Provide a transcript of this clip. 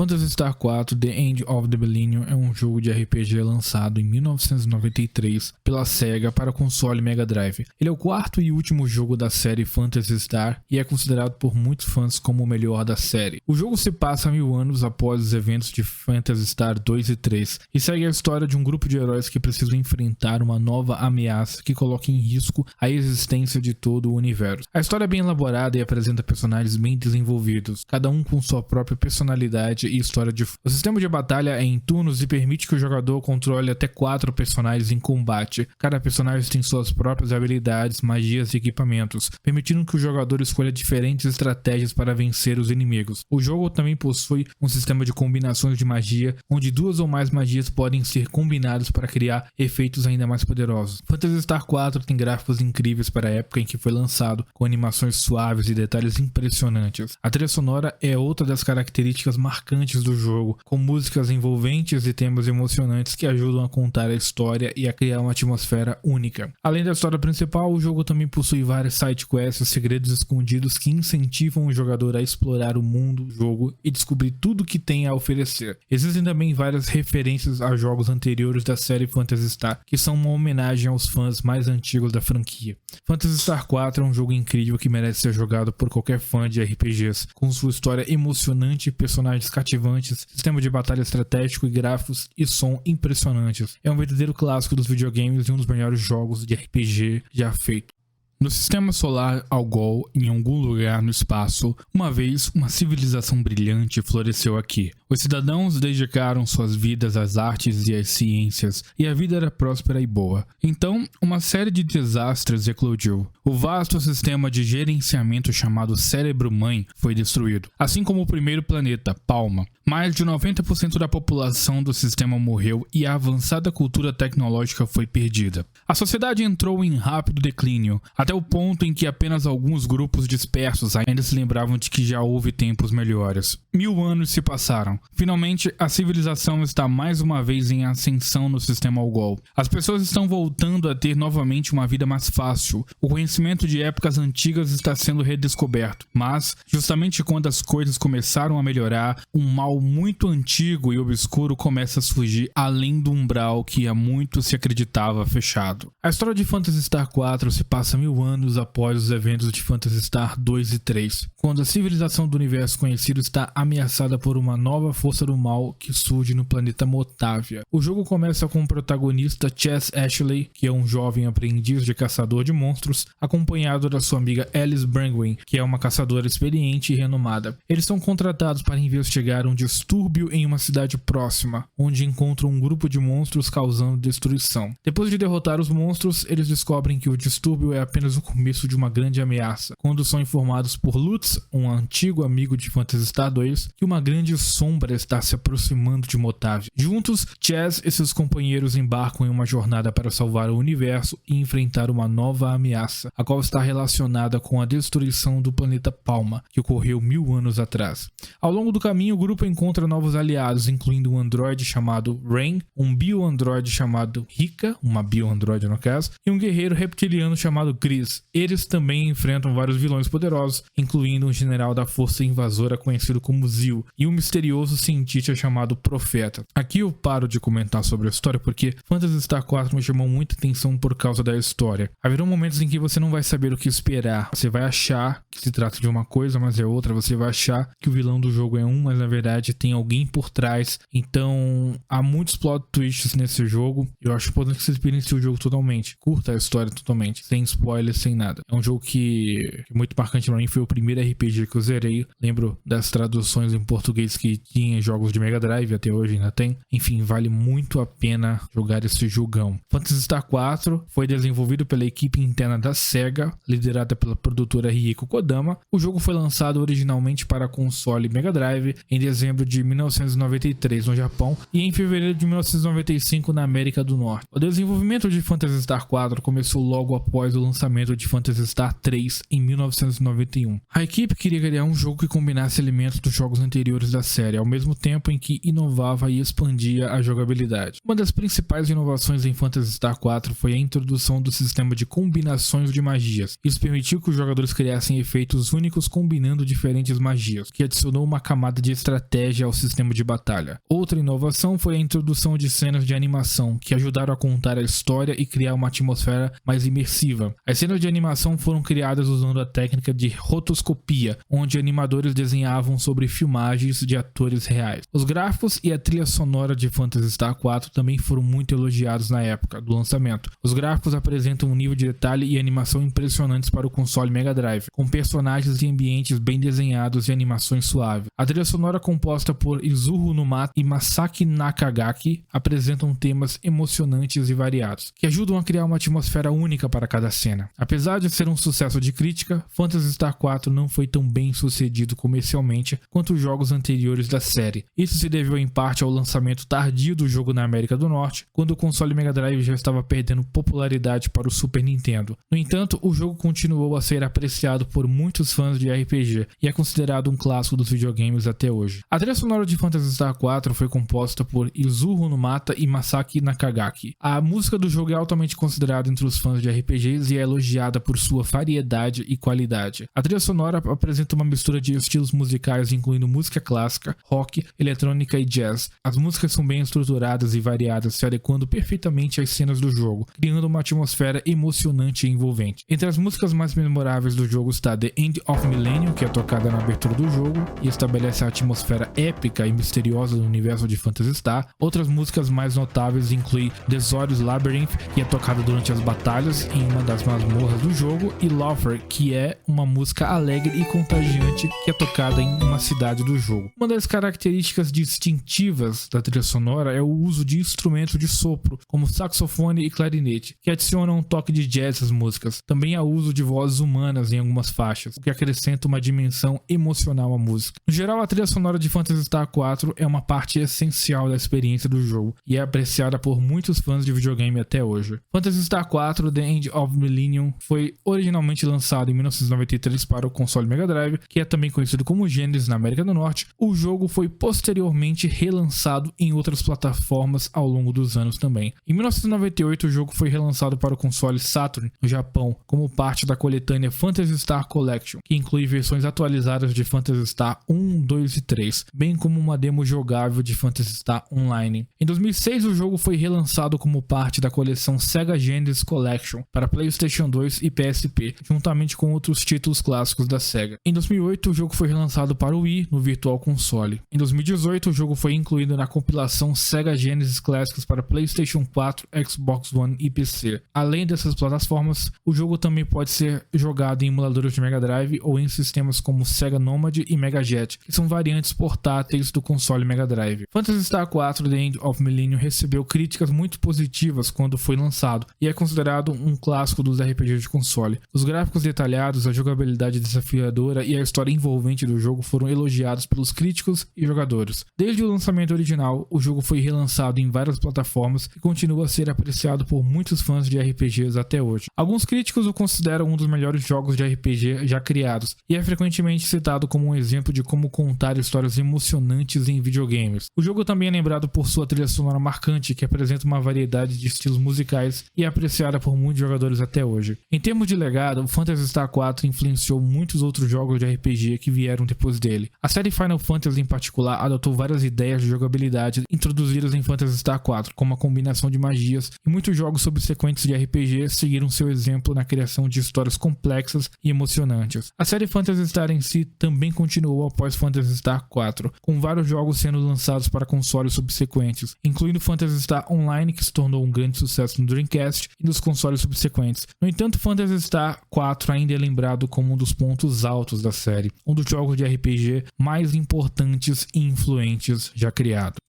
Phantasy Star 4 The End of the Millennium é um jogo de RPG lançado em 1993 pela Sega para o console Mega Drive. Ele é o quarto e último jogo da série Phantasy Star e é considerado por muitos fãs como o melhor da série. O jogo se passa 1000 anos após os eventos de Phantasy Star 2 e 3 e segue a história de um grupo de heróis que precisam enfrentar uma nova ameaça que coloca em risco a existência de todo o universo. A história é bem elaborada e apresenta personagens bem desenvolvidos, cada um com sua própria personalidade e história de fundo. O sistema de batalha é em turnos e permite que o jogador controle até 4 personagens em combate. Cada personagem tem suas próprias habilidades, magias e equipamentos, permitindo que o jogador escolha diferentes estratégias para vencer os inimigos. O jogo também possui um sistema de combinações de magia, onde 2 ou mais magias podem ser combinadas para criar efeitos ainda mais poderosos. Phantasy Star 4 tem gráficos incríveis para a época em que foi lançado, com animações suaves e detalhes impressionantes. A trilha sonora é outra das características marcantes do jogo, com músicas envolventes e temas emocionantes que ajudam a contar a história e a criar uma atmosfera única. Além da história principal, o jogo também possui várias sidequests e segredos escondidos que incentivam o jogador a explorar o mundo do jogo e descobrir tudo que tem a oferecer. Existem também várias referências a jogos anteriores da série Phantasy Star, que são uma homenagem aos fãs mais antigos da franquia. Phantasy Star 4 é um jogo incrível que merece ser jogado por qualquer fã de RPGs, com sua história emocionante, personagens cativantes, sistema de batalha estratégico e gráficos e som impressionantes. É um verdadeiro clássico dos videogames e um dos melhores jogos de RPG já feito. No sistema solar Algol, em algum lugar no espaço, uma vez uma civilização brilhante floresceu aqui. Os cidadãos dedicaram suas vidas às artes e às ciências, e a vida era próspera e boa. Então, uma série de desastres eclodiu. O vasto sistema de gerenciamento chamado Cérebro-Mãe foi destruído, assim como o primeiro planeta, Palma. Mais de 90% da população do sistema morreu e a avançada cultura tecnológica foi perdida. A sociedade entrou em rápido declínio, até o ponto em que apenas alguns grupos dispersos ainda se lembravam de que já houve tempos melhores. 1000 anos se passaram. Finalmente, a civilização está mais uma vez em ascensão no sistema Algol. As pessoas estão voltando a ter novamente uma vida mais fácil. O conhecimento de épocas antigas está sendo redescoberto. Mas, justamente quando as coisas começaram a melhorar, um mal muito antigo e obscuro começa a surgir além do umbral que há muito se acreditava fechado. A história de Phantasy Star 4 se passa 1000 anos após os eventos de Phantasy Star 2 e 3, quando a civilização do universo conhecido está ameaçada por uma nova força do mal que surge no planeta Motávia. O jogo começa com o protagonista Chess Ashley, que é um jovem aprendiz de caçador de monstros, acompanhado da sua amiga Alice Brangwyn, que é uma caçadora experiente e renomada. Eles são contratados para investigar um distúrbio em uma cidade próxima, onde encontram um grupo de monstros causando destruição. Depois de derrotar os monstros, eles descobrem que o distúrbio é apenas o começo de uma grande ameaça, quando são informados por Lutz, um antigo amigo de Phantasy Star 2, que uma grande sombra está se aproximando de Motávia. Juntos, Chess e seus companheiros embarcam em uma jornada para salvar o universo e enfrentar uma nova ameaça, a qual está relacionada com a destruição do planeta Palma, que ocorreu 1000 anos atrás. Ao longo do caminho, o grupo encontra novos aliados, incluindo um androide chamado Rain, um bio-androide chamado Rika, uma bio-androide no caso, e um guerreiro reptiliano chamado Chris. Eles também enfrentam vários vilões poderosos, incluindo um general da força invasora conhecido como Zil, e um misterioso cientista chamado Profeta. Aqui eu paro de comentar sobre a história porque Phantasy Star 4 me chamou muita atenção por causa da história. Haverão momentos em que você não vai saber o que esperar. Você vai achar que se trata de uma coisa, mas é outra. Você vai achar que o vilão do jogo é um, mas na verdade tem alguém por trás. Então, há muitos plot twists nesse jogo. Eu acho importante que você experiencie o jogo totalmente. Curta a história totalmente, sem spoilers, sem nada. É um jogo que é muito marcante pra mim. Foi o primeiro RPG que eu zerei. Lembro das traduções em português que tinha jogos de Mega Drive, até hoje ainda tem. Enfim, vale muito a pena jogar esse jogão. Phantasy Star 4 foi desenvolvido pela equipe interna da Sega, liderada pela produtora Rieko Kodama. O jogo foi lançado originalmente para console Mega Drive em dezembro de 1993 no Japão e em fevereiro de 1995 na América do Norte. O desenvolvimento de Phantasy Star 4 começou logo após o lançamento lançamento de Phantasy Star 3 em 1991. A equipe queria criar um jogo que combinasse elementos dos jogos anteriores da série, ao mesmo tempo em que inovava e expandia a jogabilidade. Uma das principais inovações em Phantasy Star 4 foi a introdução do sistema de combinações de magias. Isso permitiu que os jogadores criassem efeitos únicos combinando diferentes magias, que adicionou uma camada de estratégia ao sistema de batalha. Outra inovação foi a introdução de cenas de animação, que ajudaram a contar a história e criar uma atmosfera mais imersiva. As cenas de animação foram criadas usando a técnica de rotoscopia, onde animadores desenhavam sobre filmagens de atores reais. Os gráficos e a trilha sonora de Phantasy Star 4 também foram muito elogiados na época do lançamento. Os gráficos apresentam um nível de detalhe e animação impressionantes para o console Mega Drive, com personagens e ambientes bem desenhados e animações suaves. A trilha sonora composta por Izuru Numata e Masaki Nakagaki apresentam temas emocionantes e variados, que ajudam a criar uma atmosfera única para cada cena. Apesar de ser um sucesso de crítica, Phantasy Star 4 não foi tão bem sucedido comercialmente quanto os jogos anteriores da série. Isso se deveu em parte ao lançamento tardio do jogo na América do Norte, quando o console Mega Drive já estava perdendo popularidade para o Super Nintendo. No entanto, o jogo continuou a ser apreciado por muitos fãs de RPG e é considerado um clássico dos videogames até hoje. A trilha sonora de Phantasy Star 4 foi composta por Izuru Numata e Masaki Nakagaki. A música do jogo é altamente considerada entre os fãs de RPGs e é elogiada por sua variedade e qualidade. A trilha sonora apresenta uma mistura de estilos musicais incluindo música clássica, rock, eletrônica e jazz. As músicas são bem estruturadas e variadas, se adequando perfeitamente às cenas do jogo, criando uma atmosfera emocionante e envolvente. Entre as músicas mais memoráveis do jogo está The End of Millennium, que é tocada na abertura do jogo e estabelece a atmosfera épica e misteriosa do universo de Phantasy Star. Outras músicas mais notáveis incluem The Zori's Labyrinth, que é tocada durante as batalhas em uma das masmorras do jogo, e Lover, que é uma música alegre e contagiante que é tocada em uma cidade do jogo. Uma das características distintivas da trilha sonora é o uso de instrumentos de sopro, como saxofone e clarinete, que adicionam um toque de jazz às músicas. Também há uso de vozes humanas em algumas faixas, o que acrescenta uma dimensão emocional à música. No geral, a trilha sonora de Phantasy Star 4 é uma parte essencial da experiência do jogo e é apreciada por muitos fãs de videogame até hoje. Phantasy Star 4 The End of Millennium foi originalmente lançado em 1993 para o console Mega Drive, que é também conhecido como Genesis na América do Norte. O jogo foi posteriormente relançado em outras plataformas ao longo dos anos também. Em 1998, o jogo foi relançado para o console Saturn no Japão, como parte da coletânea Phantasy Star Collection, que inclui versões atualizadas de Phantasy Star 1, 2 e 3, bem como uma demo jogável de Phantasy Star Online. Em 2006, o jogo foi relançado como parte da coleção Sega Genesis Collection para PlayStation 2 e PSP, juntamente com outros títulos clássicos da Sega. Em 2008, o jogo foi relançado para o Wii no Virtual Console. Em 2018, o jogo foi incluído na compilação Sega Genesis Classics para PlayStation 4, Xbox One e PC. Além dessas plataformas, o jogo também pode ser jogado em emuladores de Mega Drive ou em sistemas como Sega Nomad e Mega Jet, que são variantes portáteis do console Mega Drive. Phantasy Star 4 The End of Millennium recebeu críticas muito positivas quando foi lançado e é considerado um clássico dos RPGs de console. Os gráficos detalhados, a jogabilidade desafiadora e a história envolvente do jogo foram elogiados pelos críticos e jogadores. Desde o lançamento original, o jogo foi relançado em várias plataformas e continua a ser apreciado por muitos fãs de RPGs até hoje. Alguns críticos o consideram um dos melhores jogos de RPG já criados e é frequentemente citado como um exemplo de como contar histórias emocionantes em videogames. O jogo também é lembrado por sua trilha sonora marcante, que apresenta uma variedade de estilos musicais e é apreciada por muitos jogadores até hoje. Em termos de legado, o Phantasy Star 4 influenciou muitos outros jogos de RPG que vieram depois dele. A série Final Fantasy em particular adotou várias ideias de jogabilidade introduzidas em Phantasy Star 4, como a combinação de magias, e muitos jogos subsequentes de RPG seguiram seu exemplo na criação de histórias complexas e emocionantes. A série Phantasy Star em si também continuou após Phantasy Star 4, com vários jogos sendo lançados para consoles subsequentes, incluindo Phantasy Star Online, que se tornou um grande sucesso no Dreamcast e nos consoles subsequentes. No entanto, Phantasy Star 4 ainda é lembrado como um dos pontos altos da série, um dos jogos de RPG mais importantes e influentes já criado.